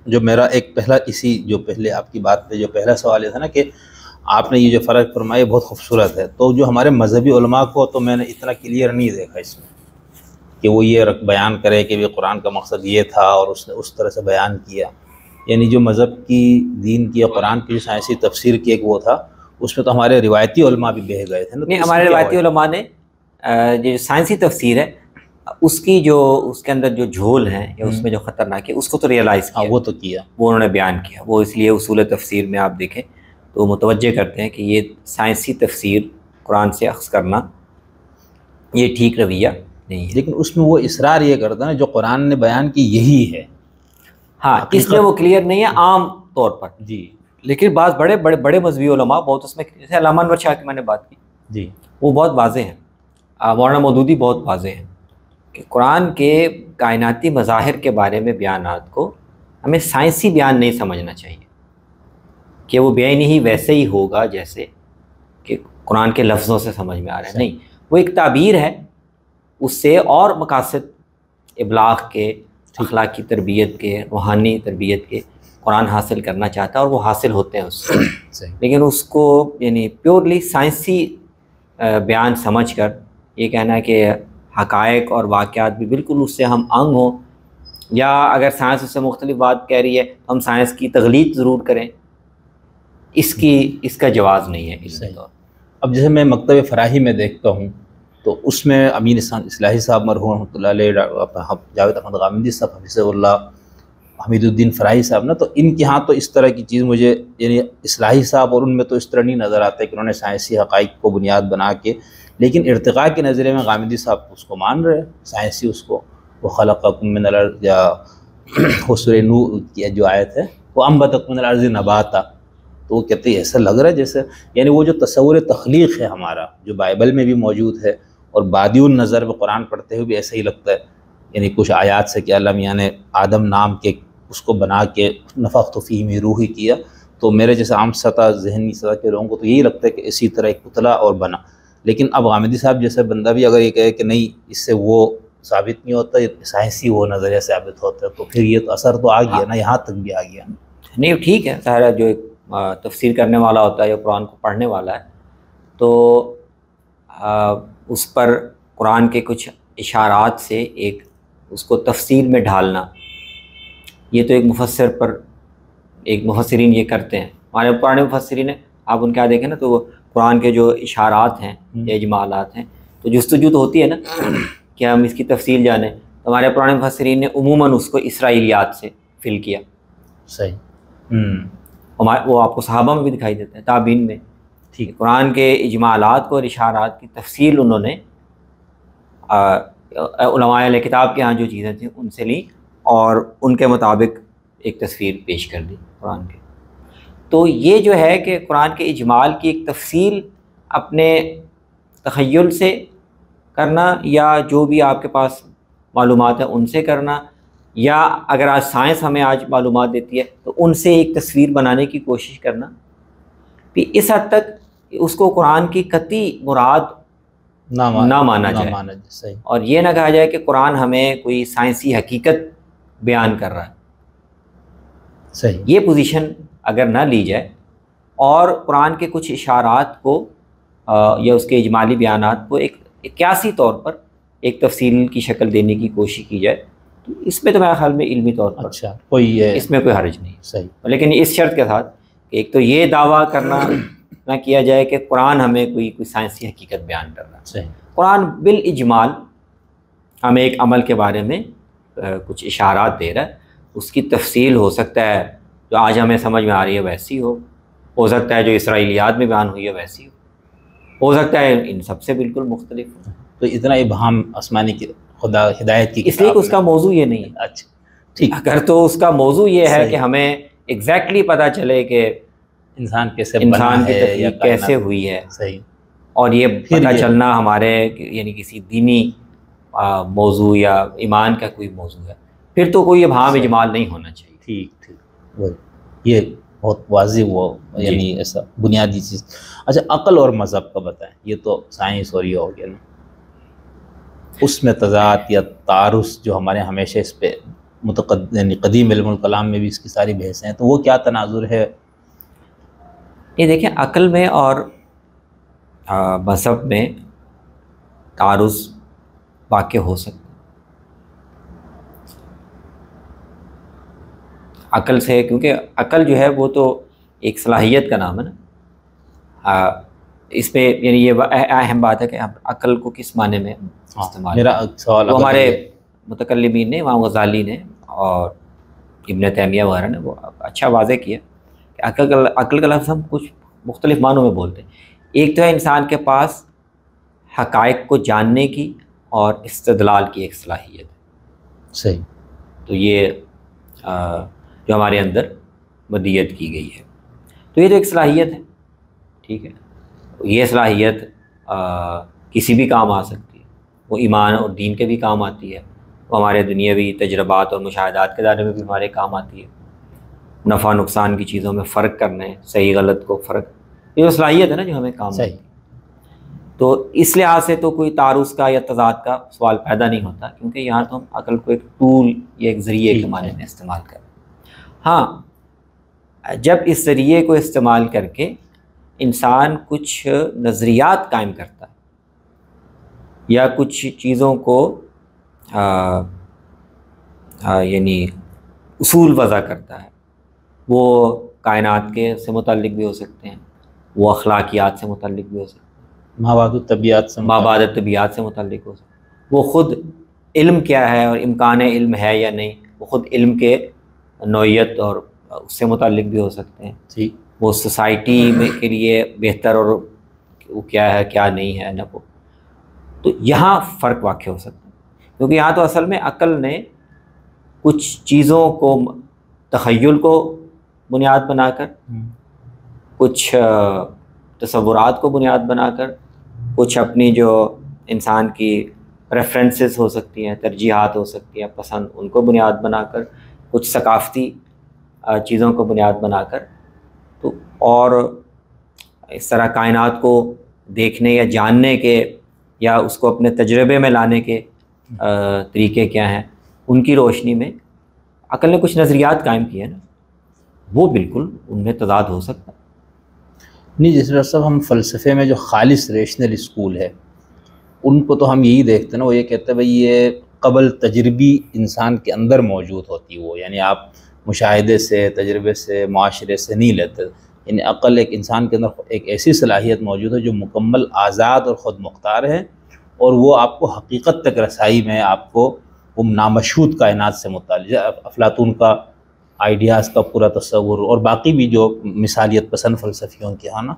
جو میرا ایک پہلا جو پہلے آپ کی بات پہ جو پہلا سوال یہ تھا نا کہ آپ نے یہ جو فرق فرمایا بہت خوبصورت ہے، تو جو ہمارے مذہبی علماء کو تو میں نے اتنا کلیئر نہیں دیکھا اس میں کہ وہ یہ بیان کرے کہ یہ قرآن کا مقصد یہ تھا اور اس نے اس طرح سے بیان کیا. یعنی جو مذہب کی، دین کی، قرآن کی سائنسی تفسیر کی ایک وہ تھا، اس میں تو ہمارے روایتی علماء بھی بہہ گئے تھے نا. نہیں، ہمارے روایتی علماء نے جو سائنسی تفسیر ہے اس کی جو اس کے اندر جو جھول ہیں یا اس میں جو خطرناک ہے اس کو تو ریئلائز کیا، وہ تو کیا، وہ انہوں نے بیان کیا. وہ اس لیے اصول تفسیر میں آپ دیکھیں تو متوجہ کرتے ہیں کہ یہ سائنسی تفسیر قرآن سے اخذ کرنا یہ ٹھیک رویہ نہیں ہے. لیکن اس میں وہ اصرار یہ کرتا ہے نا جو قرآن نے بیان کی یہی ہے. ہاں، اس میں وہ کلیئر نہیں ہے عام طور پر جی. لیکن بعض بڑے بڑے بڑے مذہبی علماء بہت اس میں، جیسے علامہ انور شاہ کی میں نے بات کی جی، وہ بہت واضح ہیں. مولانا مودودی بہت واضح ہیں کہ قرآن کے کائناتی مظاہر کے بارے میں بیانات کو ہمیں سائنسی بیان نہیں سمجھنا چاہیے کہ وہ بیان ہی ویسے ہی ہوگا جیسے کہ قرآن کے لفظوں سے سمجھ میں آ رہا ہے. نہیں، وہ ایک تعبیر ہے، اس سے اور مقاصد ابلاغ کے، اخلاقی تربیت کے، روحانی تربیت کے قرآن حاصل کرنا چاہتا ہے اور وہ حاصل ہوتے ہیں اس سے. لیکن اس کو یعنی پیورلی سائنسی بیان سمجھ کر یہ کہنا ہے کہ حقائق اور واقعات بھی بالکل اس سے ہم انگ ہوں، یا اگر سائنس اس سے مختلف بات کہہ رہی ہے ہم سائنس کی تغلید ضرور کریں، اس کا جواز نہیں ہے علمی طور. اب جیسے میں مکتب فراہی میں دیکھتا ہوں تو اس میں امین اصلاحی صاحب مرحوم رحمۃ اللہ علیہ، جاوید احمد غامدی صاحب حفظہ اللہ، حمید الدین فراہی صاحب نا، تو ان کے ہاں تو اس طرح کی چیز مجھے، یعنی اصلاحی صاحب اور ان میں تو اس طرح نہیں نظر آتا ہے کہ انہوں نے سائنسی حقائق کو بنیاد بنا کے، لیکن ارتقاء کے نظریے میں غامدی صاحب اس کو مان رہے ہیں سائنسی، اس کو وہ خلقکم من الارض، یا وہ سورہ نور کی جو آیت ہے وہ انبتکم من الارض نباتا، تو وہ کہتے ہیں ایسا لگ رہا ہے جیسے، یعنی وہ جو تصور تخلیق ہے ہمارا جو بائبل میں بھی موجود ہے اور بادی النظر میں قرآن پڑھتے ہوئے بھی ایسا ہی لگتا ہے، یعنی کچھ آیات سے کہ اللہ میاں نے آدم نام کے اس کو بنا کے نفخت فیہ من روحی کیا. تو میرے جیسے عام سطح ذہنی سطح کے لوگوں کو تو یہی لگتا ہے کہ اسی طرح ایک پتلا اور بنا. لیکن اب غامدی صاحب جیسے بندہ بھی اگر یہ کہے کہ نہیں اس سے وہ ثابت نہیں ہوتا، سائنسی وہ نظریہ ثابت ہوتا ہے، تو پھر یہ تو اثر تو آ گیا نا، یہاں تک بھی آ گیا. نہیں ٹھیک ہے، ظاہر ہے جو ایک تفسیر کرنے والا ہوتا ہے یا قرآن کو پڑھنے والا ہے تو اس پر قرآن کے کچھ اشارات سے ایک اس کو تفسیر میں ڈھالنا، یہ تو ایک مفسر پر، ایک مفسرین یہ کرتے ہیں. ہمارے پرانے مفسرین ہیں، آپ ان کے یہاں دیکھیں نا تو وہ قرآن کے جو اشارات ہیں یا اجمالات ہیں تو جستجو تو ہوتی ہے نا کہ ہم اس کی تفصیل جانیں. تو ہمارے پرانے مفسرین نے عموماً اس کو اسرائیلیات سے فل کیا. صحیح. وہ آپ کو صحابہ میں بھی دکھائی دیتے ہیں، تابعین میں. ٹھیک ہے، قرآن کے اجمالات کو اور اشارات کی تفصیل انہوں نے علماء اہل کتاب کے ہاں جو چیزیں تھیں ان سے لی اور ان کے مطابق ایک تصویر پیش کر دی قرآن کے. تو یہ جو ہے کہ قرآن کے اجمال کی ایک تفصیل اپنے تخیل سے کرنا، یا جو بھی آپ کے پاس معلومات ہیں ان سے کرنا، یا اگر آج سائنس ہمیں آج معلومات دیتی ہے تو ان سے ایک تصویر بنانے کی کوشش کرنا، بھی اس حد تک اس کو قرآن کی قطعی مراد نہ مانا جائے. صحیح. اور یہ نہ کہا جائے کہ قرآن ہمیں کوئی سائنسی حقیقت بیان کر رہا ہے. صحیح. یہ پوزیشن اگر نہ لی جائے اور قرآن کے کچھ اشارات کو یا اس کے اجمالی بیانات کو ایک قیاسی طور پر ایک تفصیل کی شکل دینے کی کوشش کی جائے تو اس میں تو میرے خیال میں علمی طور پر اچھا کوئی اس میں کوئی حرج نہیں. صحیح. لیکن اس شرط کے ساتھ کہ ایک تو یہ دعویٰ کرنا نہ کیا جائے کہ قرآن ہمیں کوئی سائنسی حقیقت بیان کر رہا ہے. صحیح. قرآن بالاجمال ہمیں ایک عمل کے بارے میں کچھ اشارات دے رہا ہے، اس کی تفصیل ہو سکتا ہے جو آج ہمیں سمجھ میں آ رہی ہے ویسی ہو سکتا ہے جو اسرائیلیات میں بیان ہوئی ہے ویسی ہو سکتا ہے ان سب سے بالکل مختلف ہو. تو اتنا ابہام آسمانی کی خدا ہدایت کی اس لیے کہ اس کا موضوع یہ نہیں ہے. اچھا ٹھیک. اگر تو اس کا موضوع یہ ہے کہ ہمیں ایگزیکٹلی پتہ چلے کہ انسان کی تخلیق کیسے ہوئی ہے، صحیح، اور یہ پتہ چلنا ہمارے یعنی کسی دینی موضوع یا ایمان کا کوئی موضوع ہے، پھر تو کوئی ابہام اجمال نہیں ہونا چاہیے. ٹھیک. یہ بہت واضح وہ یعنی ایسا بنیادی چیز. اچھا عقل اور مذہب کا بتائیں، یہ تو سائنس اور یہ ہو گیا نا، اس میں تضاد یا تعارض جو ہمارے ہمیشہ اس پہ یعنی قدیم علم الکلام میں بھی اس کی ساری بحثیں ہیں، تو وہ کیا تناظر ہے؟ یہ دیکھیں، عقل میں اور مذہب میں تعارض واقع ہو سکتا ہے۔ عقل سے، کیونکہ عقل جو ہے وہ تو ایک صلاحیت کا نام ہے نا، اس پہ یعنی یہ اہم بات ہے کہ عقل کو کس معنی میں استعمال، میرا سوال وہ ہمارے متکلمین نے، امام غزالی نے اور ابن تیمیہ وغیرہ نے وہ اچھا واضح کیا کہ عقل کا لفظ ہم کچھ مختلف معنوں میں بولتے ہیں۔ ایک تو ہے انسان کے پاس حقائق کو جاننے کی اور استدلال کی ایک صلاحیت ہے، صحیح، تو یہ جو ہمارے اندر مدیت کی گئی ہے، تو یہ تو ایک صلاحیت ہے، ٹھیک ہے۔ یہ صلاحیت کسی بھی کام آ سکتی ہے، وہ ایمان اور دین کے بھی کام آتی ہے، وہ ہمارے دنیاوی تجربات اور مشاہدات کے دائرے میں بھی ہمارے کام آتی ہے، نفع نقصان کی چیزوں میں فرق کرنے، صحیح غلط کو فرق، یہ جو صلاحیت ہے نا جو ہمیں کام آتی ہے۔ تو اس لحاظ سے تو کوئی تعارض کا یا تضاد کا سوال پیدا نہیں ہوتا، کیونکہ یہاں تو ہم عقل کو ایک ٹول یا ایک ذریعے کے معنی میں استعمال کریں۔ ہاں، جب اس ذریعے کو استعمال کر کے انسان کچھ نظریات قائم کرتا ہے یا کچھ چیزوں کو یعنی اصول وضع کرتا ہے، وہ کائنات کے سے متعلق بھی ہو سکتے ہیں، وہ اخلاقیات سے متعلق بھی ہو سکتے ہیں، مابعد الطبیعات سے متعلق ہو سکتے ہیں، وہ خود علم کیا ہے اور امکان علم ہے یا نہیں، وہ خود علم کے نوعیت اور اس سے متعلق بھی ہو سکتے ہیں، جی، وہ سوسائٹی میں کے لیے بہتر اور وہ کیا ہے کیا نہیں ہے نہ وہ، تو یہاں فرق واقع ہو سکتا ہے، کیونکہ یہاں تو اصل میں عقل نے کچھ چیزوں کو، تخیل کو بنیاد بنا کر، کچھ تصورات کو بنیاد بنا کر، کچھ اپنی جو انسان کی ریفرنسز ہو سکتی ہیں، ترجیحات ہو سکتی ہیں، پسند، ان کو بنیاد بنا کر، کچھ ثقافتی چیزوں کو بنیاد بنا کر، تو اور اس طرح کائنات کو دیکھنے یا جاننے کے یا اس کو اپنے تجربے میں لانے کے طریقے کیا ہیں، ان کی روشنی میں عقل نے کچھ نظریات قائم کیے ہیں نا، وہ بالکل ان میں تضاد ہو سکتا ہے۔ نہیں، جس طرح صاحب ہم فلسفے میں جو خالص ریشنل اسکول ہے ان کو تو ہم یہی دیکھتے ہیں نا، وہ یہ کہتے ہیں بھائی یہ قبل تجربی انسان کے اندر موجود ہوتی، وہ یعنی آپ مشاہدے سے، تجربے سے، معاشرے سے نہیں لیتے، یعنی عقل ایک انسان کے اندر ایک ایسی صلاحیت موجود ہے جو مکمل آزاد اور خود مختار ہے، اور وہ آپ کو حقیقت تک رسائی میں آپ کو وہ نامشہود کائنات سے متعلق افلاطون کا آئیڈیاز کا پورا تصور اور باقی بھی جو مثالیت پسند فلسفیوں کے ہاں نا،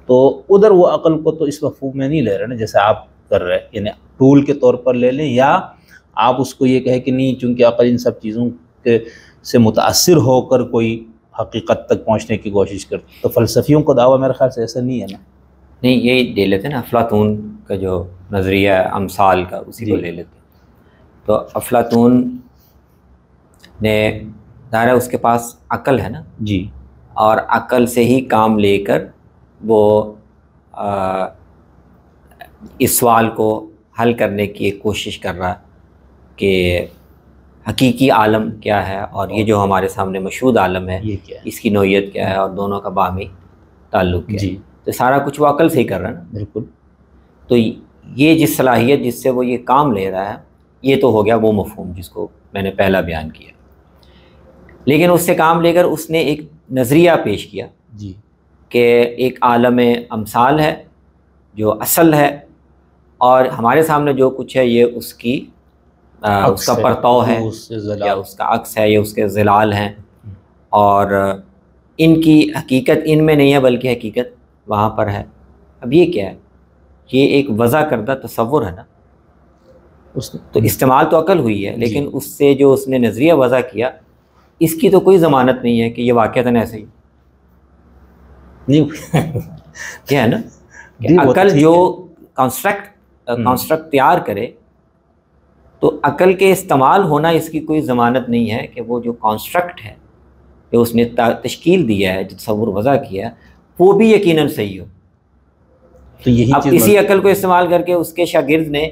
تو ادھر وہ عقل کو تو اس مفہوم میں نہیں لے رہے نا جیسے آپ کر رہے، یعنی ٹول کے طور پر لے لیں، یا آپ اس کو یہ کہیں کہ نہیں چونکہ عقل ان سب چیزوں کے سے متاثر ہو کر کوئی حقیقت تک پہنچنے کی کوشش کرتے، تو فلسفیوں کا دعویٰ میرے خیال سے ایسا نہیں ہے نا۔ نہیں، یہی لے لیتے ہیں نا افلاطون کا جو نظریہ ہے امثال کا، اسی کو لے لیتے ہیں۔ تو افلاطون نے ظاہر ہے اس کے پاس عقل ہے نا، جی، اور عقل سے ہی کام لے کر وہ اس سوال کو حل کرنے کی ایک کوشش کر رہا ہے کہ حقیقی عالم کیا ہے اور یہ جو ہمارے سامنے مشہود عالم ہے یہ کیا ہے، اس کی نوعیت کیا ہے اور دونوں کا باہمی تعلق کیا ہے۔ جی تو سارا کچھ وہ عقل سے ہی کر رہا ہے نا۔ بالکل، تو یہ جس صلاحیت جس سے وہ یہ کام لے رہا ہے، یہ تو ہو گیا وہ مفہوم جس کو میں نے پہلا بیان کیا، لیکن اس سے کام لے کر اس نے ایک نظریہ پیش کیا جی، کہ ایک عالم امثال ہے جو اصل ہے، اور ہمارے سامنے جو کچھ ہے یہ اس کی اس کا پرتو ہے یا اس کا عکس ہے یا اس کے ظلال ہیں، اور ان کی حقیقت ان میں نہیں ہے بلکہ حقیقت وہاں پر ہے۔ اب یہ کیا ہے؟ یہ ایک وضع کردہ تصور ہے نا، تو استعمال تو عقل ہوئی ہے، لیکن اس سے جو اس نے نظریہ وضع کیا اس کی تو کوئی ضمانت نہیں ہے کہ یہ واقعتاً ایسے ہی کیا ہے نا، کہ عقل جو کانسٹرکٹ تیار کرے، تو عقل کے استعمال ہونا اس کی کوئی ضمانت نہیں ہے کہ وہ جو کانسٹرکٹ ہے جو اس نے تشکیل دیا ہے، جو تصور وضع کیا ہے، وہ بھی یقیناً صحیح ہو۔ تو یہی اب اسی عقل کو استعمال کر کے اس کے شاگرد نے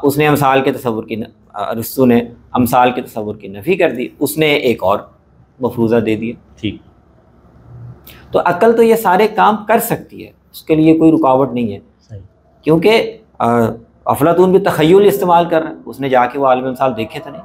اس نے امثال کے تصور کی ارسطو نے امثال کے تصور کی نفی کر دی، اس نے ایک اور مفروضہ دے دیا. ٹھیک. تو عقل تو یہ سارے کام کر سکتی ہے، اس کے لیے کوئی رکاوٹ نہیں ہے. کیونکہ افلاطون بھی تخیل استعمال کر رہا ہے، اس نے جا کے وہ عالم امثال دیکھے تھے نہیں.